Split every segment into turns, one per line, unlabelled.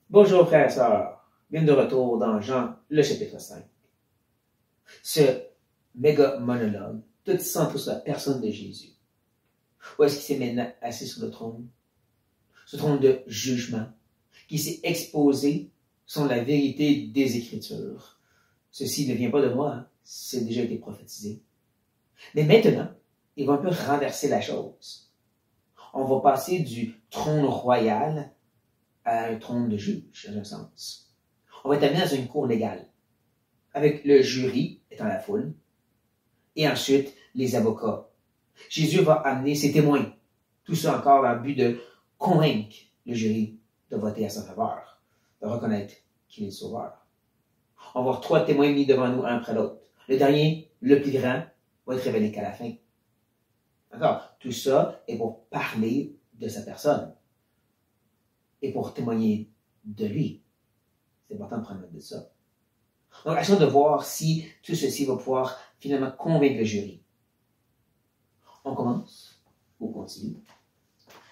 Bonjour frères et sœurs, bienvenue de retour dans Jean, le chapitre 5. Ce méga monologue, tout centré sur la personne de Jésus. Où est-ce qu'il s'est maintenant assis sur le trône? Ce trône de jugement, qui s'est exposé sur la vérité des Écritures. Ceci ne vient pas de moi, hein, c'est déjà été prophétisé. Mais maintenant, il va un peu renverser la chose. On va passer du trône royal à un trône de juge, dans un sens. On va être amené dans une cour légale, avec le jury étant la foule, et ensuite les avocats. Jésus va amener ses témoins, tout ça encore dans le but de convaincre le jury de voter à sa faveur, de reconnaître qu'il est le sauveur. On va avoir 3 témoins mis devant nous, un après l'autre. Le dernier, le plus grand, va être révélé qu'à la fin. D'accord? Tout ça est pour parler de sa personne et pour témoigner de lui. C'est important de prendre note de ça. Donc, essayons de voir si tout ceci va pouvoir finalement convaincre le jury. On commence, ou on continue,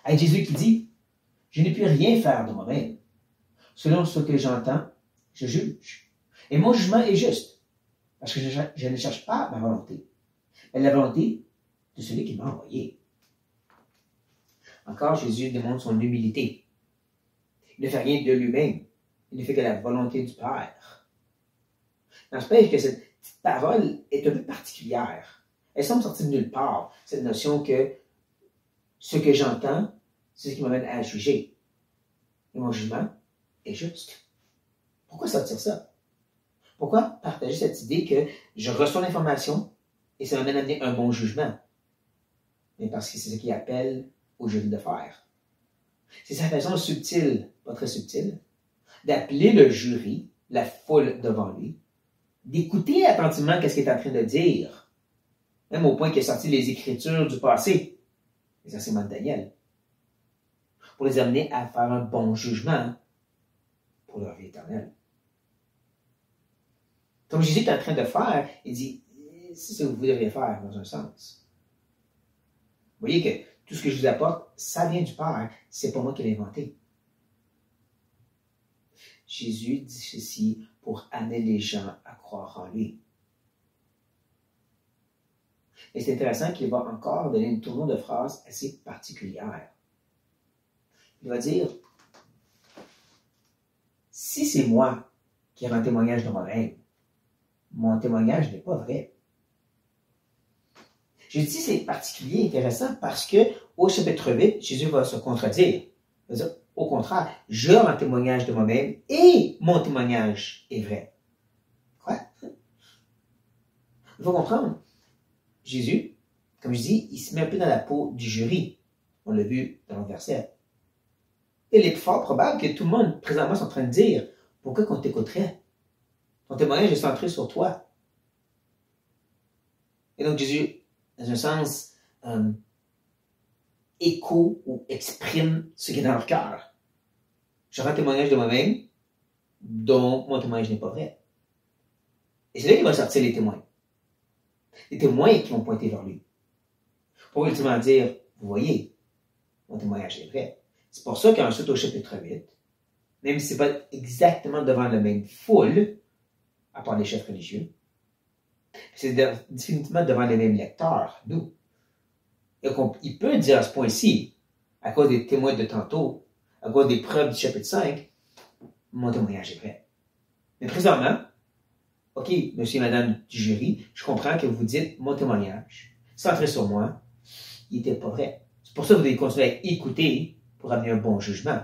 avec Jésus qui dit « Je n'ai pu rien faire de moi-même. Selon ce que j'entends, je juge. Et mon jugement est juste, parce que je ne cherche pas ma volonté, mais la volonté de celui qui m'a envoyé. » Encore, Jésus démontre son humilité. Il ne fait rien de lui-même. Il ne fait que la volonté du Père. N'empêche que cette petite parole est un peu particulière. Elle semble sortir de nulle part, cette notion que ce que j'entends, c'est ce qui m'amène à juger. Et mon jugement est juste. Pourquoi sortir ça? Pourquoi partager cette idée que je reçois l'information et ça m'amène à amener un bon jugement? Mais parce que c'est ce qu'il appelle au jury de faire. C'est sa façon subtile, pas très subtile, d'appeler le jury, la foule devant lui, d'écouter attentivement ce qu'il est en train de dire, même au point qu'il a sorti les Écritures du passé, les enseignements de Daniel, pour les amener à faire un bon jugement pour leur vie éternelle. Comme Jésus est en train de faire, il dit, c'est ce que vous devriez faire dans un sens. Vous voyez que tout ce que je vous apporte, ça vient du Père, c'est pas moi qui l'ai inventé. Jésus dit ceci pour amener les gens à croire en lui. Et c'est intéressant qu'il va encore donner une tournure de phrase assez particulière. Il va dire, si c'est moi qui rends témoignage de moi-même, mon témoignage n'est pas vrai. Je dis c'est particulier, intéressant, parce que au chapitre 8, Jésus va se contredire. Il va dire, au contraire, je rends témoignage de moi-même et mon témoignage est vrai. Quoi? Il faut comprendre. Jésus, comme je dis, il se met un peu dans la peau du jury. On l'a vu dans le verset. Il est fort probable que tout le monde, présentement, est en train de dire, pourquoi qu'on t'écouterait? Ton témoignage est centré sur toi. Et donc Jésus, dans un sens, écho ou exprime ce qui est dans leur cœur. Je rends témoignage de moi-même, dont mon témoignage n'est pas vrai. Et c'est là qu'il va sortir les témoins. Les témoins qui vont pointer vers lui. Pour ultimement dire, vous voyez, mon témoignage est vrai. C'est pour ça qu'ensuite au chapitre 8, même si ce n'est pas exactement devant la même foule, à part les chefs religieux, c'est définitivement devant les mêmes lecteurs, nous. Et il peut dire à ce point-ci, à cause des témoins de tantôt, à cause des preuves du chapitre 5, mon témoignage est vrai. Mais présentement, ok, monsieur et madame du jury, je comprends que vous dites mon témoignage, centré sur moi, il n'était pas vrai. C'est pour ça que vous devez continuer à écouter pour amener un bon jugement.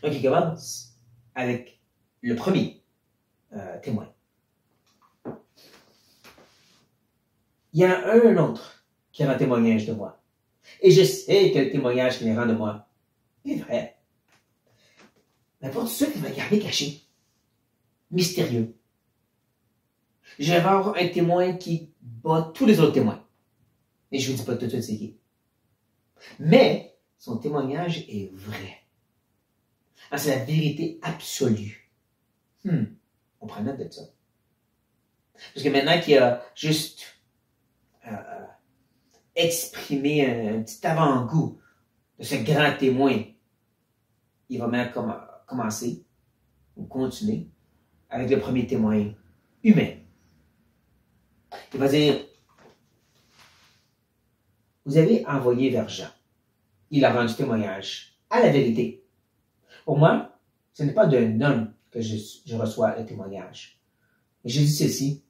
Donc, il commence avec le premier témoin. Il y en a un autre qui rend témoignage de moi. Et je sais que le témoignage qu'il rend de moi est vrai. Mais pour ceux qui vont garder caché, mystérieux, je vais avoir un témoin qui bat tous les autres témoins. Et je ne vous dis pas tout de suite c'est qui. Mais son témoignage est vrai. C'est la vérité absolue. On prend note de ça. Parce que maintenant qu'il y a juste exprimer un petit avant-goût de ce grand témoin, il va maintenant commencer ou continuer avec le premier témoin humain. Il va dire, vous avez envoyé vers Jean. Il a rendu témoignage à la vérité. Pour moi, ce n'est pas d'un homme que je reçois le témoignage. Mais je dis ceci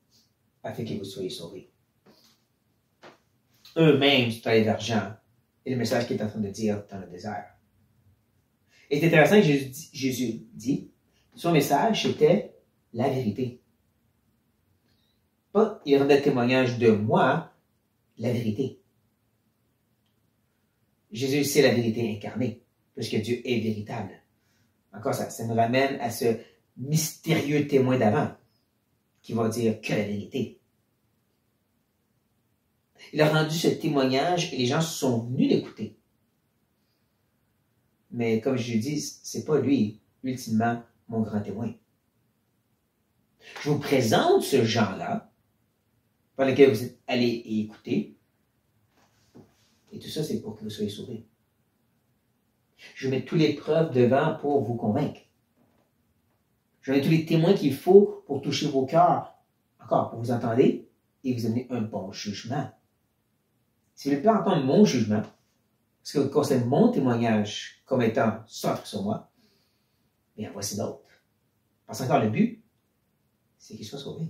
afin que vous soyez sauvés. Eux-mêmes sont allés vers Jean et le message qu'il est en train de dire dans le désert. Et c'est intéressant que Jésus dit, son message c'était la vérité. Pas il rendait témoignage de moi, la vérité. Jésus, c'est la vérité incarnée, puisque Dieu est véritable. Encore ça nous ramène à ce mystérieux témoin d'avant, qui va dire que la vérité. Il a rendu ce témoignage et les gens sont venus l'écouter. Mais comme je dis, c'est pas lui, ultimement, mon grand témoin. Je vous présente ce Jean-là, par lequel vous allez écouter, et tout ça, c'est pour que vous soyez sauvés. Je mets toutes les preuves devant pour vous convaincre. Je mets tous les témoins qu'il faut pour toucher vos cœurs, encore pour vous entendre et vous amener un bon jugement. Si vous ne voulez pas entendre mon jugement, parce que vous considérez mon témoignage comme étant centre sur moi, bien voici d'autres. Parce qu'encore le but, c'est qu'il soit sauvé.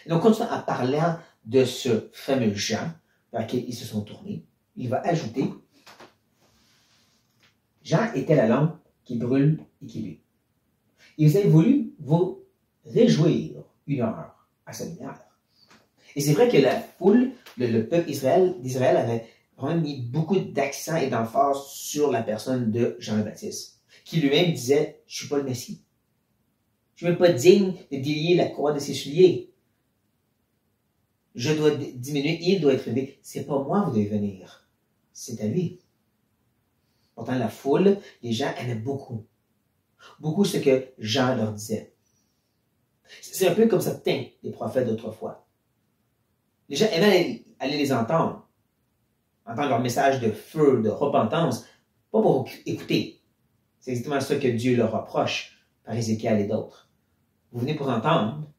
Et donc, continuant à parler de ce fameux Jean vers qui ils se sont tournés, il va ajouter, Jean était la lampe qui brûle et qui luit. Et vous avez voulu vous réjouir une heure à sa lumière. Et c'est vrai que la foule, le peuple d'Israël avait vraiment mis beaucoup d'accent et d'emphase sur la personne de Jean le Baptiste, qui lui-même disait, je ne suis pas le Messie. Je ne suis même pas digne de délier la croix de ses souliers. Je dois diminuer, il doit être élevé. C'est pas moi, vous devez venir. C'est à lui. Pourtant, la foule, les gens aimaient beaucoup. Beaucoup ce que Jean leur disait. C'est un peu comme certains des prophètes d'autrefois. Les gens aimaient aller les entendre leur message de feu, de repentance, pas pour écouter. C'est exactement ça que Dieu leur reproche par Ézéchiel et d'autres. Vous venez pour entendre,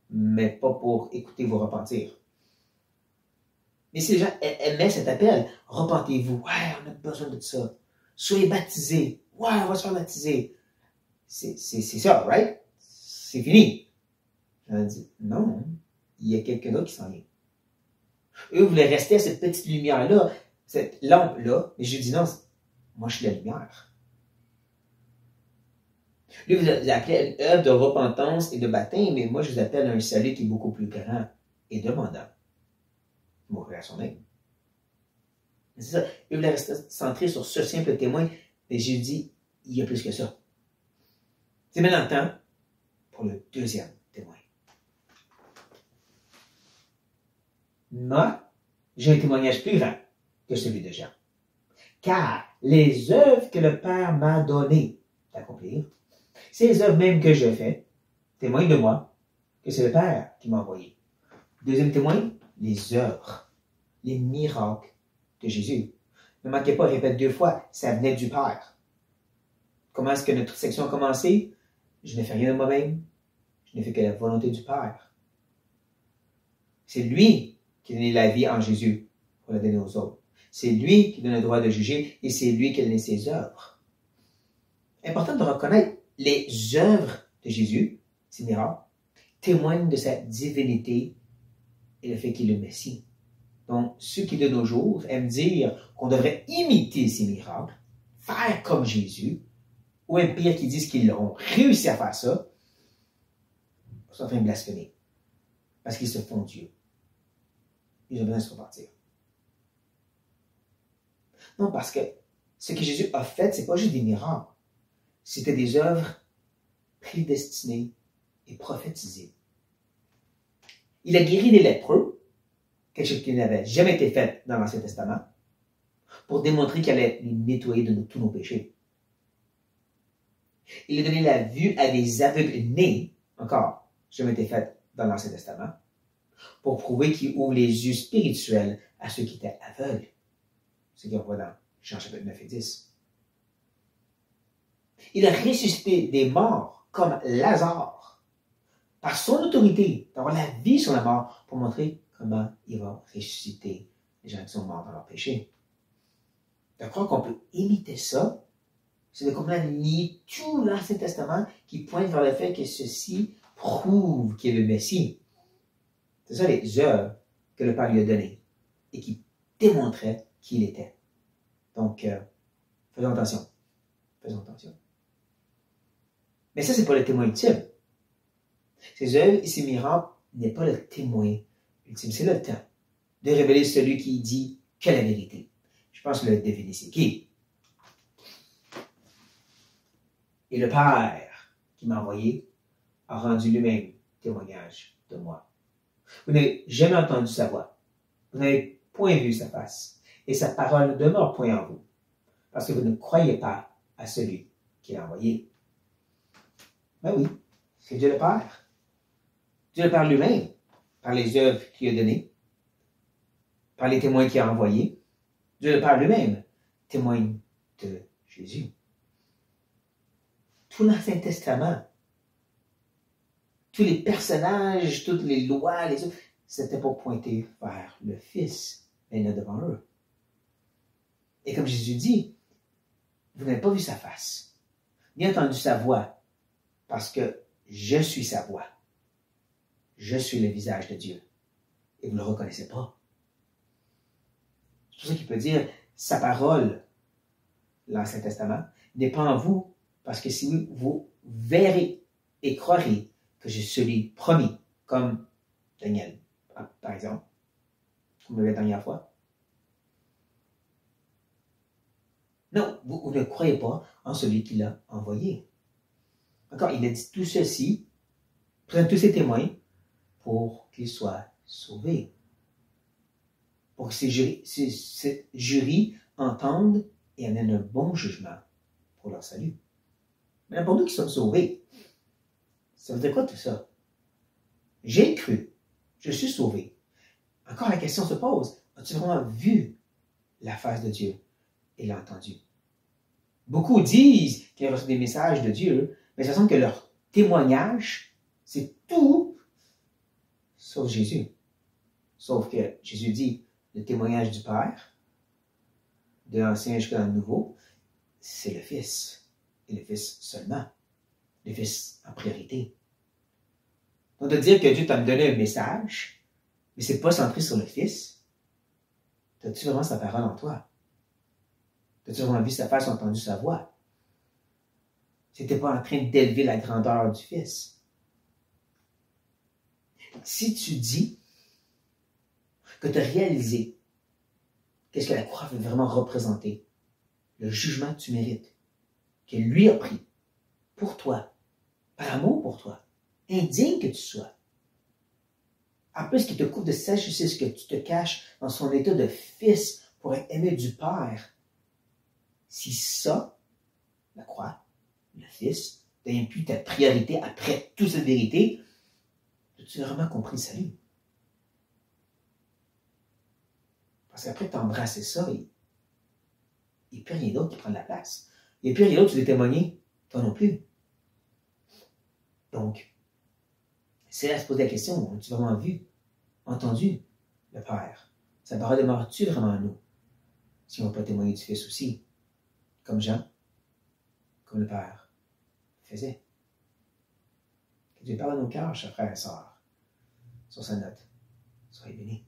mais pas pour écouter vous repentir. Mais si les gens aimaient cet appel, repentez-vous, ouais, on a besoin de ça. Soyez baptisés, ouais, on va se faire baptiser. C'est ça, right? C'est fini. J'en dis, non, il y a quelqu'un d'autre qui s'en vient. Eux voulaient rester à cette petite lumière-là, cette lampe-là, mais je dis non, moi je suis la lumière. Lui, vous appelez à une œuvre de repentance et de baptême, mais moi je vous appelle à un salut qui est beaucoup plus grand et demandant. Mourir à son aide. C'est ça. Eux voulaient rester centrés sur ce simple témoin, mais j'ai dit, il y a plus que ça. C'est maintenant le temps pour le deuxième témoin. Moi, j'ai un témoignage plus grand que celui de Jean. Car les œuvres que le Père m'a données d'accomplir, ces œuvres même que je fais, témoignent de moi que c'est le Père qui m'a envoyé. Deuxième témoin, les œuvres, les miracles de Jésus. Ne manquez pas, je répète 2 fois, ça venait du Père. Comment est-ce que notre section a commencé? Je n'ai fait rien de moi-même, je n'ai fait que la volonté du Père. C'est lui qui a donné la vie en Jésus pour la donner aux autres. C'est lui qui donne le droit de juger et c'est lui qui a donné ses œuvres. Important de reconnaître les œuvres de Jésus, ces miracles, témoignent de sa divinité et le fait qu'il est le Messie. Donc, ceux qui de nos jours aiment dire qu'on devrait imiter ces miracles, faire comme Jésus, ou même pire qui disent qu'ils ont réussi à faire ça, sont en train de blasphémer. Parce qu'ils se font Dieu. Ils ont besoin de se repentir. Non, parce que ce que Jésus a fait, c'est pas juste des miracles. C'était des œuvres prédestinées et prophétisées. Il a guéri des lépreux, quelque chose qui n'avait jamais été fait dans l'Ancien Testament, pour démontrer qu'il allait les nettoyer de tous nos péchés. Il a donné la vue à des aveugles nés, encore, jamais été fait dans l'Ancien Testament, pour prouver qu'il ouvre les yeux spirituels à ceux qui étaient aveugles. Ce qu'on voit dans Jean chapitre 9 et 10. Il a ressuscité des morts comme Lazare, par son autorité d'avoir la vie sur la mort pour montrer comment il va ressusciter les gens qui sont morts dans leur péché. De croire qu'on peut imiter ça, c'est de complètement nier tout l'Ancien Testament qui pointe vers le fait que ceci prouve qu'il est le Messie. C'est ça les œuvres que le Père lui a données et qui démontraient qui il était. Donc, faisons attention. Faisons attention. Mais ça, c'est pas le témoin ultime. Ces œuvres et ces miracles n'est pas le témoin ultime. C'est le temps de révéler celui qui dit que la vérité. Je pense que le deviner, c'est qui? Et le Père qui m'a envoyé a rendu lui-même témoignage de moi. Vous n'avez jamais entendu sa voix. Vous n'avez point vu sa face. Et sa parole ne demeure point en vous. Parce que vous ne croyez pas à celui qui l'a envoyé. Ben oui, c'est Dieu le Père. Dieu le Père lui-même, par les œuvres qu'il a données, par les témoins qu'il a envoyés. Dieu le Père lui-même témoigne de Jésus. Tout l'Ancien Testament, tous les personnages, toutes les lois, les autres, c'était pour pointer vers le Fils, mais là devant eux. Et comme Jésus dit, vous n'avez pas vu sa face, ni entendu sa voix, parce que je suis sa voix. Je suis le visage de Dieu. Et vous ne le reconnaissez pas. C'est pour ça qu'il peut dire, sa parole, l'Ancien Testament, n'est pas en vous, parce que si vous verrez et croirez que je suis celui promis, comme Daniel, par exemple, comme la dernière fois. Non, vous ne croyez pas en celui qui l'a envoyé. Encore, il a dit tout ceci, présente tous ses témoins, pour qu'ils soient sauvés. Pour que ces jurys entendent et amènent un bon jugement pour leur salut. Mais pour nous qui sommes sauvés, ça veut dire quoi tout ça? J'ai cru, je suis sauvé. Encore la question se pose, as-tu vraiment vu la face de Dieu et l'as entendu? Beaucoup disent qu'ils ont reçu des messages de Dieu, mais ça semble que leur témoignage, c'est tout sauf Jésus. Sauf que Jésus dit, le témoignage du Père, de l'Ancien jusqu'à le Nouveau, c'est le Fils. Et le Fils seulement. Le Fils en priorité. Donc de dire que Dieu t'a donné un message, mais c'est pas centré sur le Fils, as-tu vraiment sa parole en toi? As-tu vraiment vu sa face, entendu sa voix? C'était pas en train d'élever la grandeur du Fils. Si tu dis que tu as réalisé qu'est-ce que la croix veut vraiment représenter, le jugement que tu mérites, que lui a pris pour toi, par amour pour toi, indigne que tu sois. En plus qu'il te couvre de sa justice, que tu te caches dans son état de fils pour être aimé du Père. Si ça, la croix, le Fils, devient plus ta priorité après toute cette vérité, as-tu vraiment compris le salut? Parce qu'après t'embrasser ça, il n'y a plus rien d'autre qui prend de la place. Il n'y a plus rien d'autre qui veut témoigner, toi non plus. Donc, c'est là à se poser la question, as-tu vraiment vu, entendu le Père? Sa parole demeure-tu vraiment en nous? Si on ne va pas témoigner du Fils aussi, comme Jean, comme le Père faisait. Que Dieu parle à nos cœurs, chers frères et sœurs, sur sa note. Soyez bénis.